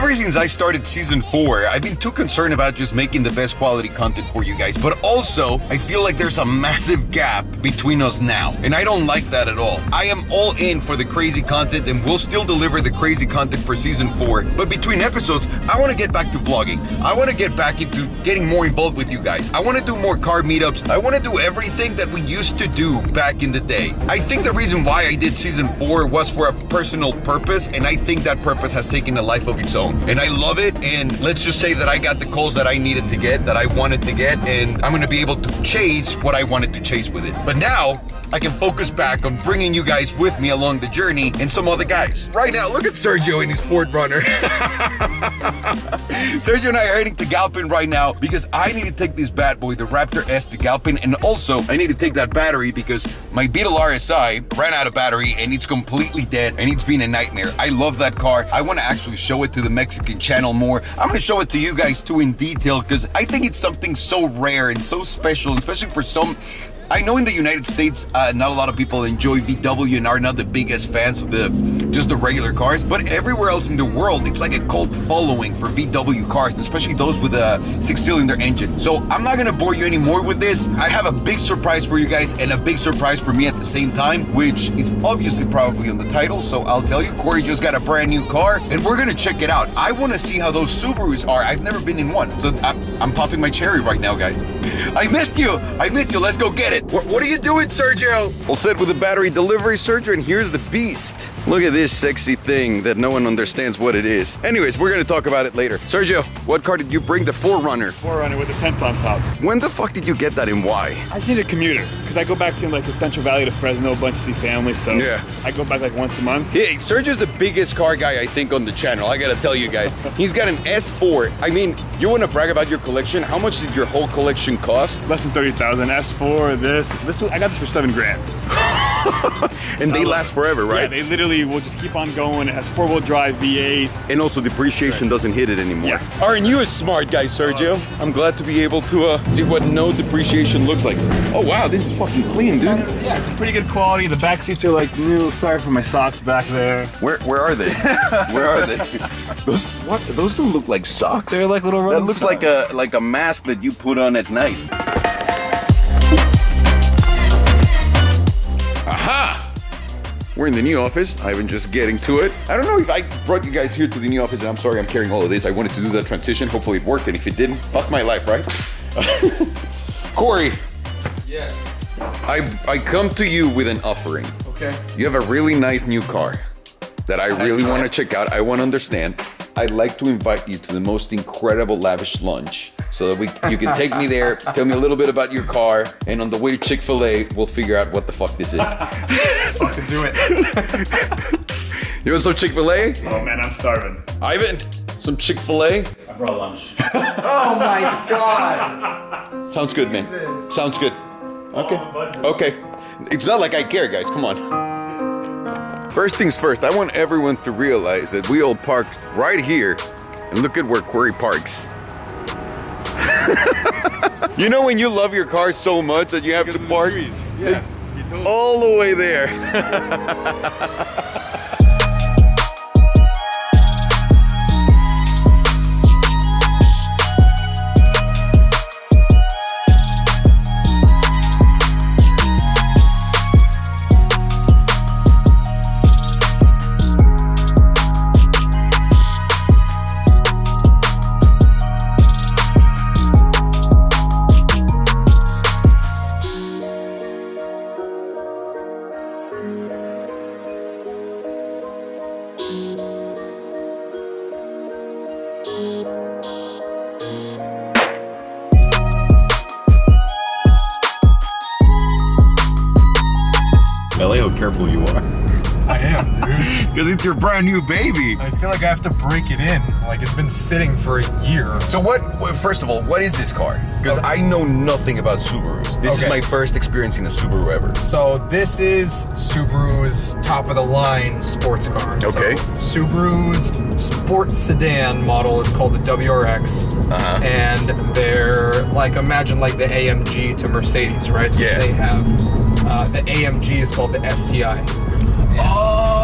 Ever since I started season 4, I've been too concerned about just making the best quality content for you guys, but also I feel like there's a massive gap between us now, and I don't like that at all. I am all in for the crazy content, and we'll still deliver the crazy content for season 4, but between episodes, I want to get back to vlogging. I want to get back into getting more involved with you guys. I want to do more car meetups. I want to do everything that we used to do back in the day. I think the reason why I did season 4 was for a personal purpose, and I think that purpose has taken a life of its own. And I love it, and let's just say that I got the calls that I needed to get, that I wanted to get, and I'm gonna be able to chase what I wanted to chase with it. But now, I can focus back on bringing you guys with me along the journey and some other guys. Right now, look at Sergio in his Ford Runner. Sergio and I are heading to Galpin right now because I need to take this bad boy, the Raptor S, to Galpin, and also I need to take that battery because my Beetle RSI ran out of battery and it's completely dead and it's been a nightmare. I love that car. I want to actually show it to the Mexican channel more. I'm going to show it to you guys too in detail because I think it's something so rare and so special, especially for some. I know in the United States, not a lot of people enjoy VW and are not the biggest fans of just the regular cars, but everywhere else in the world, it's like a cult following for VW cars, especially those with a 6-cylinder engine. So I'm not gonna bore you anymore with this. I have a big surprise for you guys and a big surprise for me at the same time, which is obviously probably in the title, so I'll tell you, Corey just got a brand new car and we're gonna check it out. I wanna see how those Subarus are. I've never been in one, so I'm popping my cherry right now, guys. I missed you, let's go get it. What are you doing, Sergio? All set with the battery delivery, Sergio, and here's the beast. Look at this sexy thing that no one understands what it is. Anyways, we're gonna talk about it later. Sergio, what car did you bring? The 4Runner. 4Runner with a tent on top. When the fuck did you get that and why? I just need a commuter, because I go back to like the Central Valley to Fresno a bunch to see family, so yeah. I go back like once a month. Hey, Sergio's the biggest car guy I think on the channel, I gotta tell you guys. He's got an S4. I mean, you wanna brag about your collection? How much did your whole collection cost? Less than 30,000. S4, this I got this for $7 grand. And they last forever, right? Yeah, they literally will just keep on going. It has 4-wheel drive, V8. And also depreciation doesn't hit it anymore. Yeah. Aren't you a smart guy, Sergio? I'm glad to be able to see what no depreciation looks like. Oh wow, this is fucking clean, dude. Yeah, it's a pretty good quality. The back seats are like new. Sorry for my socks back there. Where are they? Where are they? Those don't look like socks. They're like little running That looks socks. like a mask that you put on at night. Aha! We're in the new office. I've been just getting to it. I don't know if I brought you guys here to the new office, and I'm sorry I'm carrying all of this. I wanted to do that transition. Hopefully it worked, and if it didn't, fuck my life, right? Corey. Yes. I come to you with an offering. Okay. You have a really nice new car that I really want to check out. I want to understand. I'd like to invite you to the most incredible lavish lunch so that you can take me there, tell me a little bit about your car, and on the way to Chick-fil-A, we'll figure out what the fuck this is. Let's fucking do it. You want some Chick-fil-A? Oh man, I'm starving. Ivan, some Chick-fil-A? I brought lunch. Oh my god. Sounds good, man. Jesus. Sounds good. Okay. Okay. It's not like I care, guys. Come on. First things first, I want everyone to realize that we all parked right here, and look at where Corey parks. You know when you love your car so much that you have to park Yeah. all the way there. LA, how careful you are. I am, dude. Because it's your brand new baby. I feel like I have to break it in. Like it's been sitting for a year. So first of all, what is this car? Because I know nothing about Subarus. This is my first experience in a Subaru ever. So this is Subaru's top of the line sports car. Okay. So Subaru's sport sedan model is called the WRX. Uh-huh. And they're like, imagine like the AMG to Mercedes, right? So Yeah. they have, the AMG is called the STI. Oh!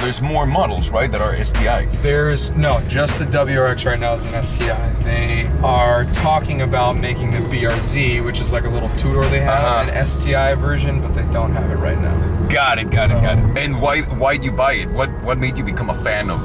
there's more models, right, that are STIs. There's no, just the WRX right now is an STI. They are talking about making the BRZ, which is like a little two-door they have, an STI version, but they don't have it right now. Got it. And why'd you buy it? What made you become a fan of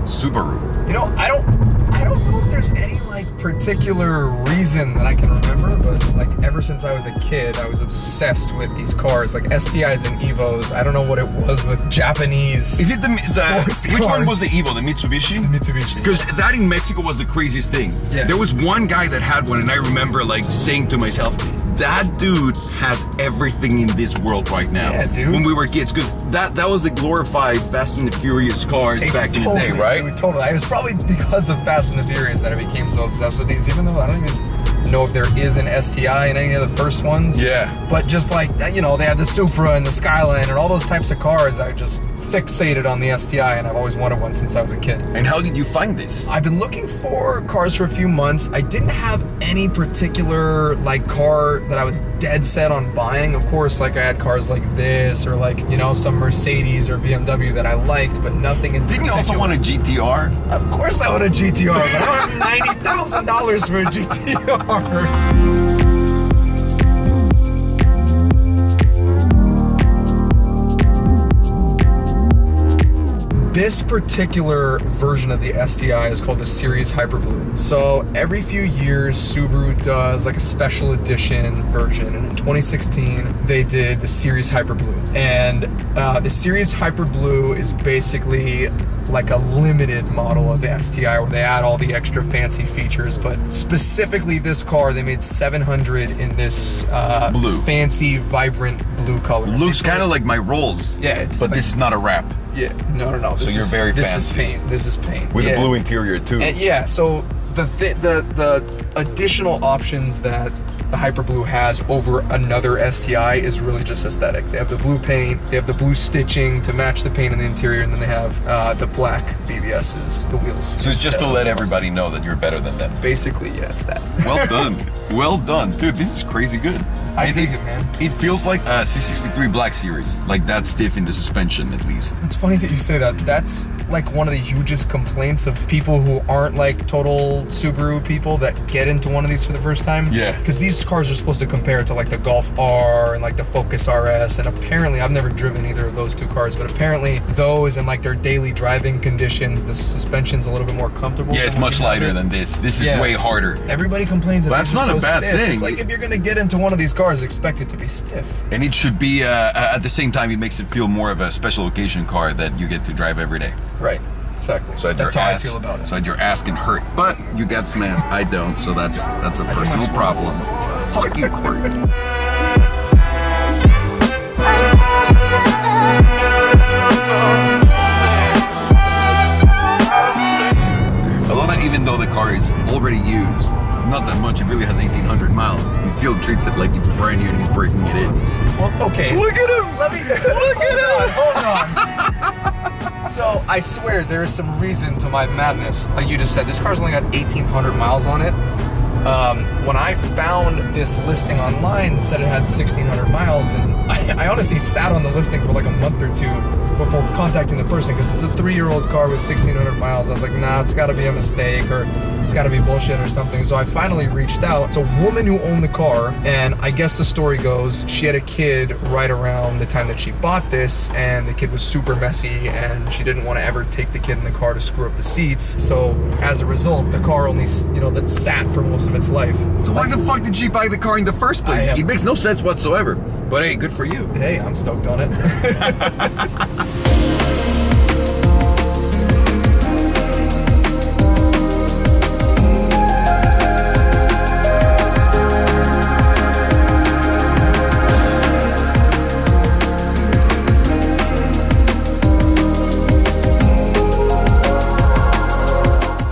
Subaru? You know, I don't know if there's any like particular reason that I can remember, but like ever since I was a kid, I was obsessed with these cars, like STIs and Evos. I don't know what it was with Japanese. Is it which one was the Evo? The Mitsubishi? Mitsubishi. Because that in Mexico was the craziest thing. Yeah. There was one guy that had one, and I remember like saying to myself, that dude has everything in this world right now. Yeah, dude. When we were kids, because that was the glorified Fast and the Furious cars back in the day, right? Totally. It was probably because of Fast and the Furious that I became so obsessed with these, even though I don't even know if there is an STI in any of the first ones. Yeah. But just like, you know, they had the Supra and the Skyline and all those types of cars. I just fixated on the STI, and I've always wanted one since I was a kid. And how did you find this? I've been looking for cars for a few months. I didn't have any particular like car that I was dead set on buying. Of course, like I had cars like this or like, you know, some Mercedes or BMW that I liked, but nothing in Didn't particular. you also want a GTR? Of course I want a GTR, but I don't have $90,000 for a GTR. This particular version of the STI is called the Series Hyper Blue. So every few years, Subaru does like a special edition version. And in 2016, they did the Series Hyper Blue. And the Series Hyper Blue is basically like a limited model of the STI where they add all the extra fancy features. But specifically this car, they made 700 in this blue, fancy, vibrant blue color. Looks kind of like my Rolls. Yeah, it's but like, this is not a wrap. Yeah, no. So you're very fancy. This is paint. With a blue interior too. And yeah, so the additional options that the Hyper Blue has over another STI is really just aesthetic. They have the blue paint, they have the blue stitching to match the paint in the interior, and then they have the black BBSs, the wheels. So it's just to let everybody know that you're better than them. Basically, yeah, it's that. Well done. Well done. Dude, this is crazy good. I dig it, man. It feels like a C63 Black Series. Like that stiff in the suspension, at least. It's funny that you say that. That's like one of the hugest complaints of people who aren't like total Subaru people that get into one of these for the first time. Yeah. Because these cars are supposed to compare to like the Golf R and like the Focus RS, and apparently I've never driven either of those two cars, but apparently those in like their daily driving conditions, the suspension's a little bit more comfortable. Yeah, it's much lighter than this. This is way harder. Everybody complains that that's not a bad thing. It's like if you're gonna get into one of these cars, expect it to be stiff. And it should be, at the same time, it makes it feel more of a special occasion car that you get to drive every day. Right. Exactly. So that's how I feel about it. So your ass can hurt, but you got some ass. I don't, so that's a personal problem. Fuck you, Court. I love that even though the car is already used, not that much, it really has 1,800 miles, he still treats it like it's brand new and he's breaking it in. Well, okay. Look at him! Let me look at him! Hold on. So I swear there is some reason to my madness. Like you just said, this car's only got 1,800 miles on it. When I found this listing online, it said it had 1,600 miles, and I honestly sat on the listing for like a month or two before contacting the person, because it's a 3-year-old car with 1,600 miles. I was like, nah, it's got to be a mistake, or it's got to be bullshit or something. So I finally reached out. It's a woman who owned the car, and I guess the story goes she had a kid right around the time that she bought this, and the kid was super messy, and she didn't want to ever take the kid in the car to screw up the seats. So as a result, the car only, that sat for most of its life. So why the fuck did she buy the car in the first place? It makes no sense whatsoever. But hey, good for you. Hey, I'm stoked on it.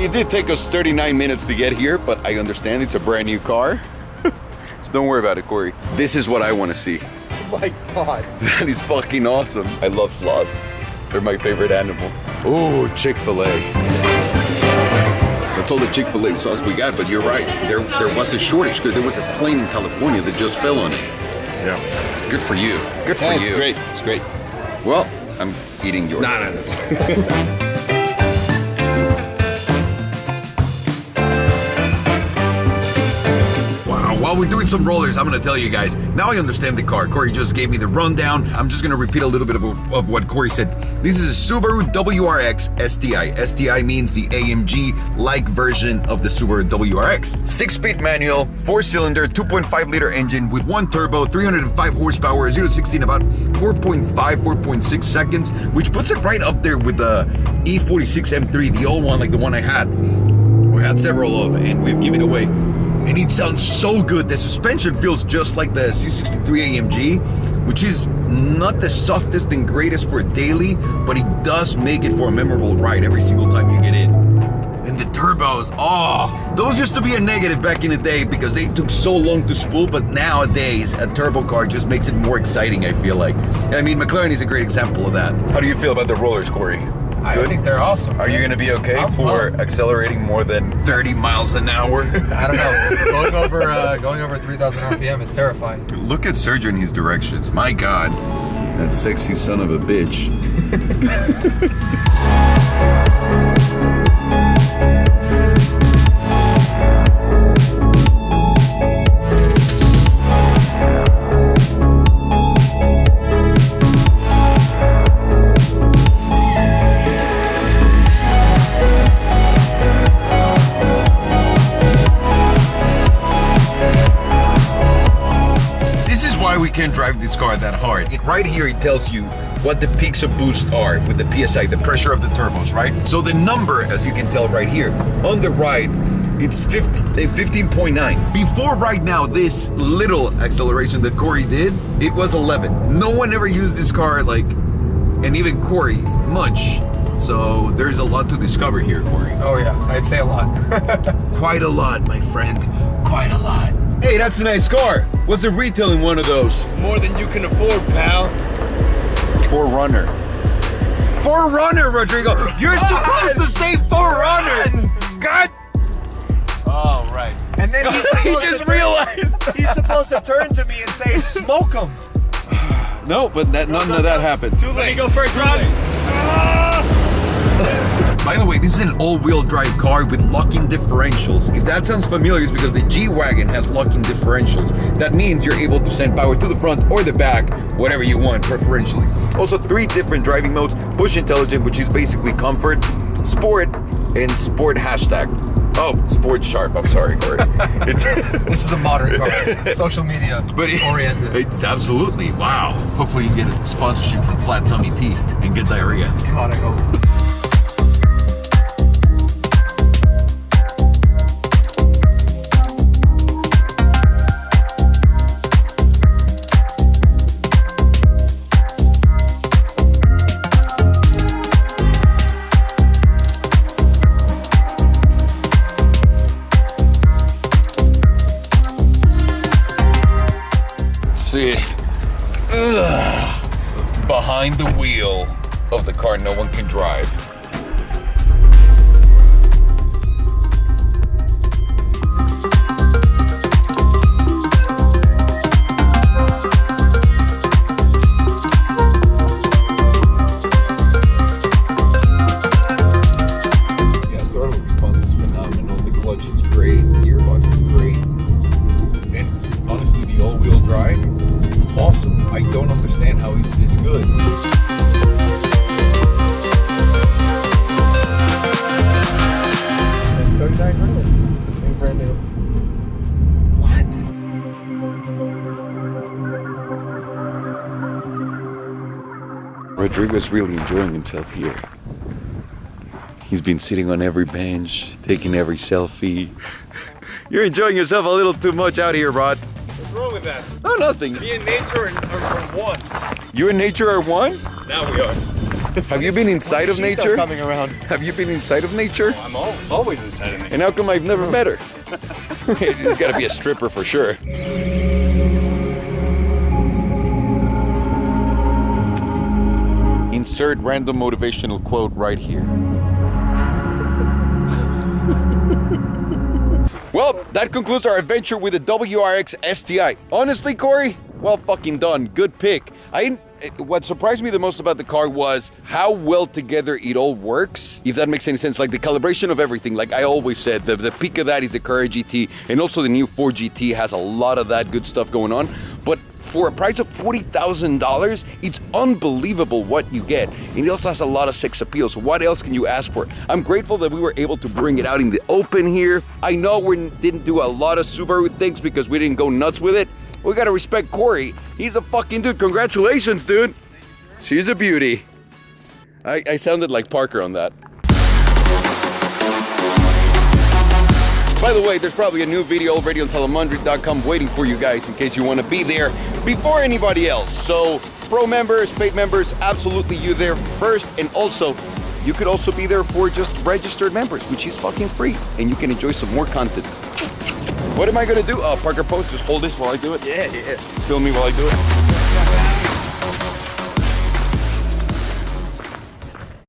It did take us 39 minutes to get here, but I understand it's a brand new car. So don't worry about it, Corey. This is what I want to see. Oh my God. That is fucking awesome. I love sloths. They're my favorite animal. Oh, Chick-fil-A. That's all the Chick-fil-A sauce we got, but you're right. There was a shortage because there was a plane in California that just fell on it. Yeah. Good for you. Good for you. It's great. It's great. Well, I'm eating yours. No. While we're doing some rollers, I'm gonna tell you guys, now I understand the car. Corey just gave me the rundown. I'm just gonna repeat a little bit of what Corey said. This is a Subaru WRX STI. STI means the AMG-like version of the Subaru WRX. 6-speed manual, 4-cylinder, 2.5-liter engine with 1 turbo, 305 horsepower, 0-16 about 4.6 seconds, which puts it right up there with the E46 M3, the old one, like the one I had. We had several of, and we've given away. And it sounds so good. The suspension feels just like the C63 AMG, which is not the softest and greatest for a daily, but it does make it for a memorable ride every single time you get in. And the turbos, those used to be a negative back in the day because they took so long to spool, but nowadays a turbo car just makes it more exciting, I feel like. I mean, McLaren is a great example of that. How do you feel about the rollers, Corey? I think they're awesome. Are you going to be okay for accelerating more than 30 miles an hour? I don't know. Going over 3,000 RPM is terrifying. Look at Sergio in his directions. My God, that sexy son of a bitch. We can't drive this car that hard. Right here it tells you what the peaks of boost are with the PSI, the pressure of the turbos, right? So the number, as you can tell right here, on the right, it's 15.9. Before right now, this little acceleration that Corey did, it was 11. No one ever used this car, like, and even Corey, much. So there's a lot to discover here, Corey. Oh yeah, I'd say a lot. Quite a lot, my friend, quite a lot. Hey, that's a nice car. What's the retail in one of those? More than you can afford, pal. 4Runner. 4Runner, Rodrigo. You're supposed to say 4Runner. God. Oh, right. And then he just realized. He's supposed to turn to me and say, smoke him. No, but none of that happened. Too late. Let me go first, Ron. By the way, this is an all-wheel drive car with locking differentials. If that sounds familiar, it's because the G-Wagon has locking differentials. That means you're able to send power to the front or the back, whatever you want, preferentially. Also, 3 different driving modes: push intelligent, which is basically comfort, sport, and sport hashtag. Oh, sport sharp. I'm sorry, Corey. This is a modern car, social media oriented. It's absolutely, wow. Hopefully you get a sponsorship from Flat Tummy Tea and get diarrhea. God, I hope. See, behind the wheel of the car no one can drive. Yeah, throttle response is phenomenal. The clutch is great. The gearbox is great. And honestly, the all-wheel drive, awesome. I don't understand how it's this good. It's 3,900. This thing's brand new. What? Rodrigo's really enjoying himself here. He's been sitting on every bench, taking every selfie. You're enjoying yourself a little too much out here, Rod. What's wrong with that? Oh, nothing. Me and nature are one. You and nature are one? Now we are. Have you been inside of She's nature? still coming around. Have you been inside of nature? I'm always inside of nature. And how come I've never met her? There's got to be a stripper for sure. Insert random motivational quote right here. Well, that concludes our adventure with the WRX STI. Honestly, Corey, well fucking done. Good pick. what surprised me the most about the car was how well together it all works, if that makes any sense. Like the calibration of everything, like I always said, the peak of that is the Carrera GT, and also the new Ford GT has a lot of that good stuff going on. But for a price of $40,000, it's unbelievable what you get. And it also has a lot of sex appeal, so what else can you ask for? I'm grateful that we were able to bring it out in the open here. I know we didn't do a lot of Subaru things because we didn't go nuts with it. We gotta respect Corey. He's a fucking dude. Congratulations, dude. She's a beauty. I sounded like Parker on that. By the way, there's probably a new video already on Salomondrin.com waiting for you guys in case you want to be there before anybody else. So, pro members, paid members, absolutely you there first. And also, you could also be there for just registered members, which is fucking free. And you can enjoy some more content. What am I going to do? Parker Post, just hold this while I do it. Yeah. Film me while I do it.